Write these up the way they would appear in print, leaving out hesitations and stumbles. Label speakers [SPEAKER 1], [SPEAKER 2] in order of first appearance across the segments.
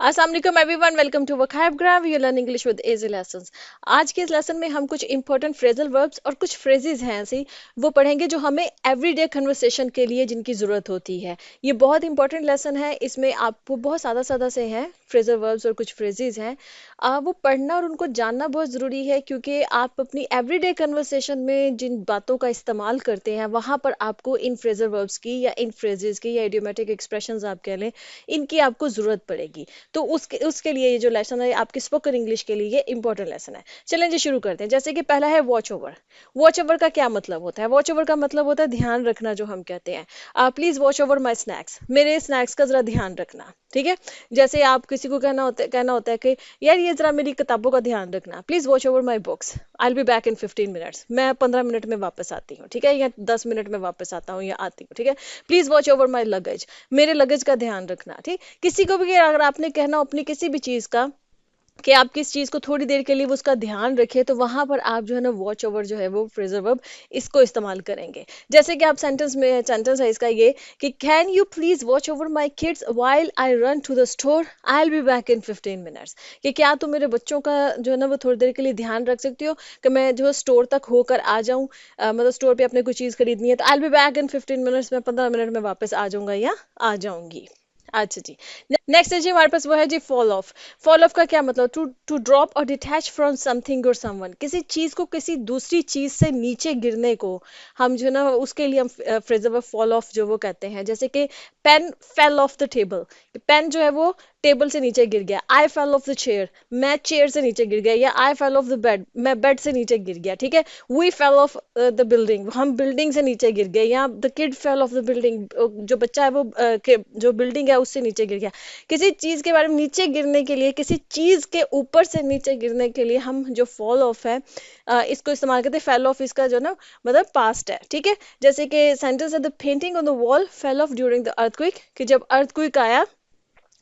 [SPEAKER 1] अस्सलाम वालेकुम everyone, welcome to vocabulary you learn English with easy lessons. आज के इस लेसन में हम कुछ इंपॉर्टेंट फ्रेजल वर्ब्स और कुछ फ्रेजेस हैं ऐसी वो पढ़ेंगे जो हमें एवरीडे कन्वर्सेशन के लिए जिनकी ज़रूरत होती है। ये बहुत इंपॉर्टेंट लेसन है, इसमें आपको बहुत सादा सादा से हैं फ्रेजल वर्ब्स और कुछ फ्रेजेस हैं। वो पढ़ना और उनको जानना बहुत ज़रूरी है क्योंकि आप अपनी एवरीडे कन्वर्सेशन में जिन बातों का इस्तेमाल करते हैं वहाँ पर आपको इन फ्रेजल वर्ब्स की या इन फ्रेजेस की या इडियोमेटिक एक्सप्रेशंस आप कह लें, इनकी आपको ज़रूरत पड़ेगी। तो उसके उसके लिए ये जो लेसन है आपकी स्पोकन इंग्लिश के लिए ये इंपॉर्टेंट लेसन है। चलें जी शुरू करते हैं। जैसे कि पहला है वॉच ओवर। वॉच ओवर का क्या मतलब होता है? वॉच ओवर का मतलब होता है ध्यान रखना, जो हम कहते हैं please watch over my snacks, मेरे स्नैक्स का जरा ध्यान रखना। ठीक है, जैसे आप किसी को कहना होता है कि यार ये जरा मेरी किताबों का ध्यान रखना, please watch over my books, I will be back in 15 minutes, मैं 15 मिनट में वापस आती हूँ। ठीक है, या 10 मिनट में वापस आता हूँ या आती हूँ। ठीक है, please watch over my luggage, मेरे लगेज का ध्यान रखना। ठीक, किसी को भी अगर आपने कहना हो अपनी किसी भी चीज का कि आप किस चीज को थोड़ी देर के लिए वो उसका ध्यान रखें, तो वहां पर आप जो है ना वॉच ओवर जो है वो फ्रेजल वर्ब इसको इस्तेमाल करेंगे। जैसे कि आप सेंटेंस है इसका ये कि can you please watch over my kids while I run to the store, I will be back in 15 minutes. कि क्या तुम मेरे बच्चों का जो है ना वो थोड़ी देर के लिए ध्यान रख सकती हो कि मैं जो है स्टोर तक होकर आ जाऊं, मतलब स्टोर पे अपने कोई चीज खरीदनी है तो आई will be back in 15 minutes, मैं 15 मिनट में वापस आ जाऊंगा या आ जाऊंगी। अच्छा जी, नेक्स्ट है जी हमारे पास वो है जी फॉल ऑफ। फॉल ऑफ का क्या मतलब? टू टू ड्रॉप और डिटैच फ्रॉम समथिंग और समवन, किसी चीज को किसी दूसरी चीज से नीचे गिरने को हम जो है ना उसके लिए हम फ्रेजल वर्ब फॉल ऑफ जो वो कहते हैं। जैसे कि pen fell off the table, pen जो है वो टेबल से नीचे गिर गया। I fell off the chair, मैं चेयर से नीचे गिर गया। या I fell off the bed, मैं बेड से नीचे गिर गया। ठीक है, we fell off the building, हम बिल्डिंग से नीचे गिर गए। या the kid fell off the building, जो बच्चा है वो जो बिल्डिंग है उससे नीचे गिर गया। किसी चीज के बारे में नीचे गिरने के लिए, किसी चीज के ऊपर से नीचे गिरने के लिए हम जो फॉल ऑफ है इसको इस्तेमाल करते हैं। फेल ऑफ इसका जो ना मतलब पास्ट है। ठीक है, जैसे कि सेंटेंस है the painting on the wall fell off during the earthquake, कि जब अर्थक्वेक आया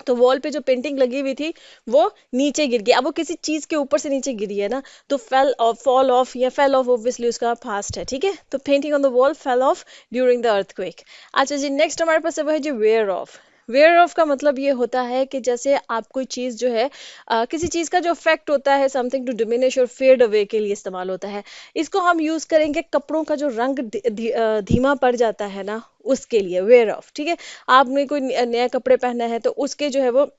[SPEAKER 1] तो वॉल पे जो पेंटिंग लगी हुई थी वो नीचे गिर गई। अब वो किसी चीज के ऊपर से नीचे गिरी है ना, तो फेल ऑफ, फॉल ऑफ या फेल ऑफ ऑब्वियसली उसका पास्ट है। ठीक है, तो painting on the wall fell off during the earthquake. अच्छा जी, नेक्स्ट हमारे पास है वो है जी वेयर ऑफ। वेयर ऑफ का मतलब ये होता है कि जैसे आप कोई चीज जो है किसी चीज का जो इफेक्ट होता है समथिंग टू डिमिनिश और फेड अवे के लिए इस्तेमाल होता है। इसको हम यूज करेंगे कपड़ों का जो रंग धीमा पड़ जाता है ना उसके लिए वेयर ऑफ। ठीक है, आपने कोई नया कपड़े पहना है तो उसके जो है वो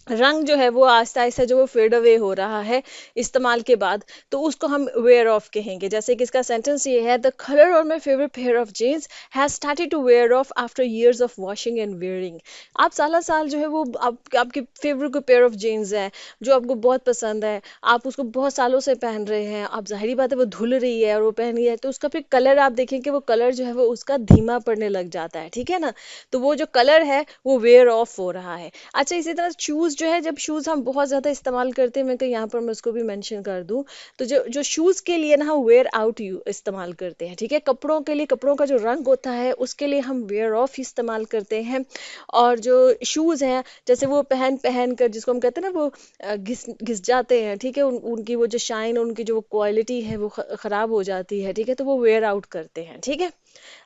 [SPEAKER 1] रंग जो है वो आहिस्ता आहिस्ता जो वो फेड अवे हो रहा है इस्तेमाल के बाद, तो उसको हम वेयर ऑफ कहेंगे। जैसे कि इसका सेंटेंस ये है the colour on my favourite pair of jeans has started to wear off after years of washing and wearing. आप साला साल जो है वो आपकी फेवरेट कोई पेयर ऑफ जीन्स है जो आपको बहुत पसंद है, आप उसको बहुत सालों से पहन रहे हैं, आप जाहिर बात है वो धुल रही है और वो पहन रही है तो उसका फिर कलर आप देखेंगे वो कलर जो है वो उसका धीमा पड़ने लग जाता है। ठीक है ना, तो वो जो कलर है वो वेयर ऑफ हो रहा है। अच्छा, इसी तरह शूज जो है, जब शूज हम बहुत ज्यादा इस्तेमाल करते हैं, मैं कहीं यहाँ पर मैं उसको भी मेंशन कर दूं, तो जो जो शूज के लिए ना हम वेयर आउट इस्तेमाल करते हैं। ठीक है, कपड़ों के लिए कपड़ों का जो रंग होता है उसके लिए हम वेयर ऑफ इस्तेमाल करते हैं। और जो शूज हैं जैसे वो पहन पहन कर जिसको हम कहते हैं ना वो घिस घिस जाते हैं। ठीक है, उनकी वो जो शाइन, उनकी जो क्वालिटी है वो खराब हो जाती है। ठीक है, तो वो वेयर आउट करते हैं। ठीक है,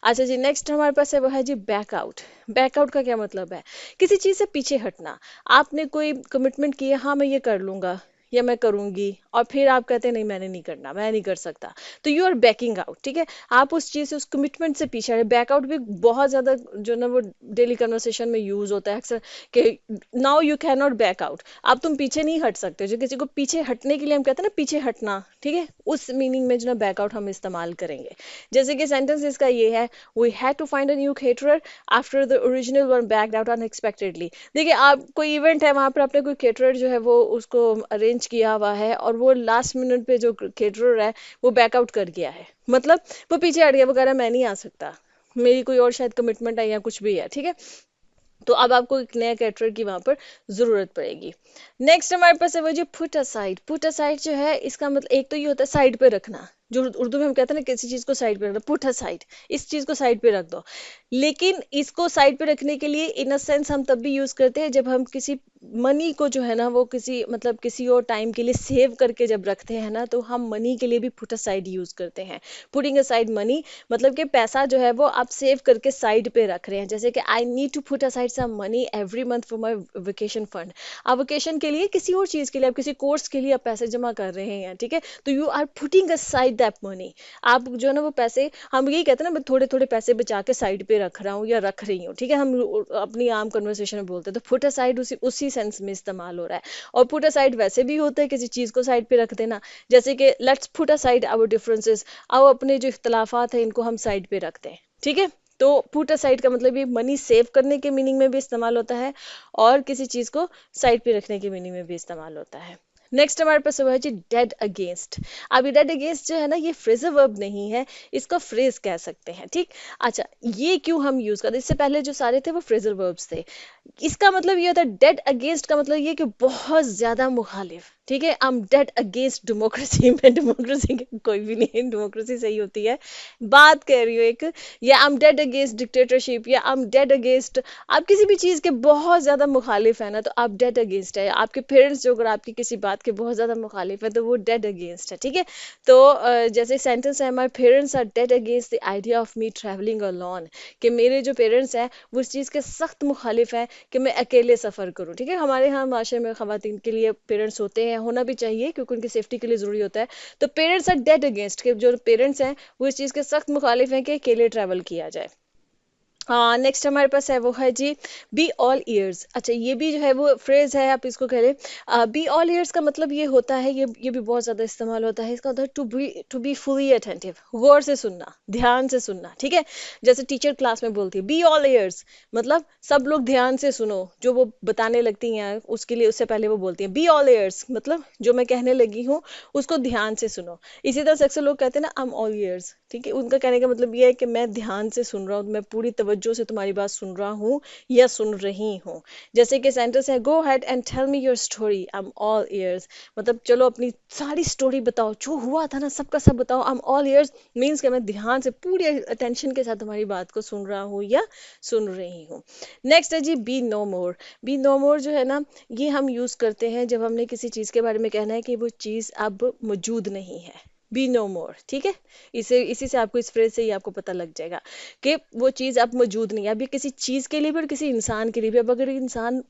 [SPEAKER 1] अच्छा जी, नेक्स्ट हमारे पास है वो है जी बैकआउट। बैकआउट का क्या मतलब है? किसी चीज से पीछे हटना। आपने कोई कमिटमेंट किया, हाँ मैं ये कर लूंगा या मैं करूंगी, और फिर आप कहते हैं नहीं मैंने नहीं करना, मैं नहीं कर सकता, तो यू आर बैकिंग आउट। ठीक है, आप उस चीज से उस कमिटमेंट से पीछे हटे। बैकआउट भी बहुत ज्यादा जो ना वो डेली कन्वर्सेशन में यूज होता है अक्सर कि now you can not back out, अब तुम पीछे नहीं हट सकते। जो किसी को पीछे हटने के लिए हम कहते हैं ना पीछे हटना, ठीक है, उस मीनिंग में जो ना बैकआउट हम इस्तेमाल करेंगे। जैसे कि सेंटेंस इसका ये है we had to find a new caterer after the original one backed out unexpectedly. देखिए, आप कोई इवेंट है वहां पर आपने कोई केटरर जो है वो उसको अरेंज किया हुआ है और वो लास्ट मिनट पे जो केटरर है वो बैकआउट कर गया है, मतलब वो पीछे हट गया, वो कह रहा है मैं नहीं आ सकता, मेरी कोई और शायद कमिटमेंट है या कुछ भी है। ठीक है, तो अब आपको एक नया कैरेक्टर की वहां पर जरूरत पड़ेगी। नेक्स्ट हमारे पास है वो जो पुट असाइड। पुट असाइड जो है इसका मतलब एक तो ये होता है साइड पे रखना, जो उर्दू में हम कहते हैं ना किसी चीज को साइड पे रखना, पुट असाइड, इस चीज को साइड पे रख दो। लेकिन इसको साइड पे रखने के लिए इन अ सेंस हम तब भी यूज करते हैं जब हम किसी मनी को जो है ना वो किसी मतलब किसी और टाइम के लिए सेव करके जब रखते हैं ना, तो हम मनी के लिए भी पुट असाइड यूज करते हैं। पुटिंग असाइड मनी मतलब कि पैसा जो है वो आप सेव करके साइड पे रख रहे हैं, जैसे कि I need to put aside some money every month for my vacation fund. आप वेकेशन के लिए किसी और चीज के लिए, आप किसी कोर्स के लिए आप पैसे जमा कर रहे हैं, ठीक है, तो you are putting aside that money. आप जो है ना वो पैसे, हम यही कहते हैं ना मैं थोड़े थोड़े पैसे बचा के साइड पे रख रहा हूँ या रख रही हूँ, ठीक है, हम अपनी आम कन्वर्सेशन में बोलते हैं, तो पुट असाइड उसी उसी सेंस में इस्तेमाल हो रहा है। और पुट असाइड वैसे भी होता है किसी चीज को साइड पे रख देना, जैसे कि let's put aside our differences, आओ अपने जो इख्तलाफात हैं इनको हम साइड पे रखते हैं, ठीक है। तो पुट असाइड का मतलब ये मनी सेव करने के मीनिंग में भी इस्तेमाल होता है और किसी चीज को साइड पे रखने के मीनिंग में भी इस्तेमाल होता है। नेक्स्ट हमारे पास हुआ है जी डेड अगेंस्ट। अब ये डेड अगेंस्ट जो है ना ये फ्रेजल वर्ब नहीं है, इसका फ्रेज कह सकते हैं, ठीक। अच्छा, ये क्यों हम यूज करते हैं, इससे पहले जो सारे थे वो फ्रेजल वर्ब्स थे। इसका मतलब ये होता है डेड अगेंस्ट का मतलब ये कि बहुत ज्यादा मुखालिफ, ठीक है। I am dead against democracy, में डेमोक्रेसी कोई भी नहीं है, डेमोक्रेसी सही होती है, बात कर रही हूँ एक। या I am dead against dictatorship, या आई एम डेड अगेंस्ट, आप किसी भी चीज के बहुत ज्यादा मुखालिफ है ना तो आप डेड अगेंस्ट है। आपके पेरेंट्स जो अगर आपकी किसी बात के बहुत ज्यादा मुखालिफ है तो वो डेड अगेंस्ट है, ठीक है। तो जैसे सेंटेंस है my parents are dead against the idea of me travelling alone, कि मेरे जो पेरेंट्स हैं वो इस चीज़ के सख्त मुखालिफ हैं कि मैं अकेले सफ़र करूं, ठीक है। हमारे यहाँ माशरे में ख़वातीन के लिए पेरेंट्स होते हैं, होना भी चाहिए क्योंकि उनकी सेफ्टी के लिए ज़रूरी होता है। तो पेरेंट्स आर डेड अगेंस्ट, के जो पेरेंट्स हैं वो इस चीज़ के सख्त मुखालिफ हैं कि अकेले ट्रैवल किया जाए। हाँ, नेक्स्ट हमारे पास है वो है जी बी ऑल ईयर्स। अच्छा, ये भी जो है वो फ्रेज है, आप इसको कह लें। बी ऑल ईयर्स का मतलब ये होता है, ये भी बहुत ज्यादा इस्तेमाल होता है, इसका होता है टू बी फुली अटेंटिव, गौर से सुनना, ध्यान से सुनना, ठीक है। जैसे टीचर क्लास में बोलती है बी ऑल ईयर्स, मतलब सब लोग ध्यान से सुनो, जो वो बताने लगती हैं उसके लिए उससे पहले वो बोलती हैं बी ऑल ईयर्स, मतलब जो मैं कहने लगी हूँ उसको ध्यान से सुनो। इसी तरह से अक्सर लोग कहते हैं ना आई एम ऑल ईयर्स, ठीक है, उनका कहने का मतलब ये है कि मैं ध्यान से सुन रहा हूँ, मैं पूरी तवज्जो से तुम्हारी बात सुन रहा हूँ या सुन रही हूँ। जैसे कि सेंटेंस है go head and tell me your story, I am all ears, मतलब चलो अपनी सारी स्टोरी बताओ, जो हुआ था ना सबका सब बताओ। आई एम ऑल ईयर्स मीन्स कि मैं ध्यान से पूरी अटेंशन के साथ तुम्हारी बात को सुन रहा हूँ या सुन रही हूँ। नेक्स्ट है जी be no more. Be no more जो है ना ये हम यूज करते हैं जब हमने किसी चीज के बारे में कहना है कि वो चीज अब मौजूद नहीं है। बी नो मोर, ठीक है। इसी से आपको इस फ्रेज से ही आपको पता लग जाएगा कि वो चीज अब मौजूद नहीं है। अभी किसी चीज के लिए भी और किसी इंसान के लिए भी, अब अगर इंसान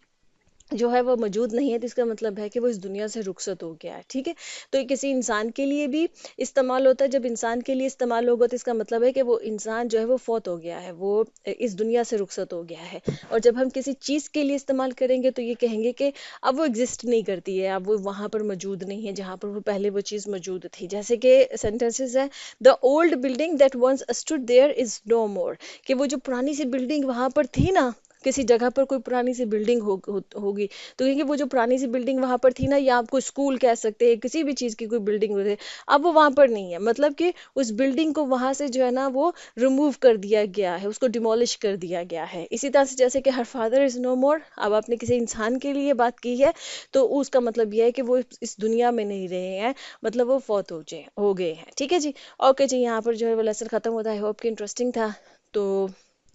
[SPEAKER 1] जो है वो मौजूद नहीं है तो इसका मतलब है कि वो इस दुनिया से रुखसत हो गया है, ठीक है। तो ये किसी इंसान के लिए भी इस्तेमाल होता है, जब इंसान के लिए इस्तेमाल होगा तो इसका मतलब है कि वो इंसान जो है वो फौत हो गया है, वो इस दुनिया से रुखसत हो गया है। और जब हम किसी चीज़ के लिए इस्तेमाल करेंगे तो ये कहेंगे कि अब वो एग्जिस्ट नहीं करती है, अब वो वहाँ पर मौजूद नहीं है जहाँ पर वो पहले वो चीज़ मौजूद थी। जैसे कि सेंटेंसेस है the old building that once stood there is no more, कि वो जो पुरानी सी बिल्डिंग वहाँ पर थी ना, किसी जगह पर कोई पुरानी सी बिल्डिंग होगी तो क्योंकि वो जो पुरानी सी बिल्डिंग वहां पर थी ना, या आपको स्कूल कह सकते हैं, किसी भी चीज की कोई बिल्डिंग होती है, अब वो वहां पर नहीं है, मतलब कि उस बिल्डिंग को वहां से जो है ना वो रिमूव कर दिया गया है, उसको डिमोलिश कर दिया गया है। इसी तरह से जैसे कि हर फादर इज नो मोर, अब आपने किसी इंसान के लिए बात की है तो उसका मतलब यह है कि वो इस दुनिया में नहीं रहे हैं, मतलब वो फौत हो गए हैं, ठीक है जी। ओके जी, यहाँ पर जो है वो लेसन खत्म होता है। होप कि इंटरेस्टिंग था। तो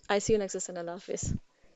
[SPEAKER 1] I see you next lesson. अल्लाह हाफिज।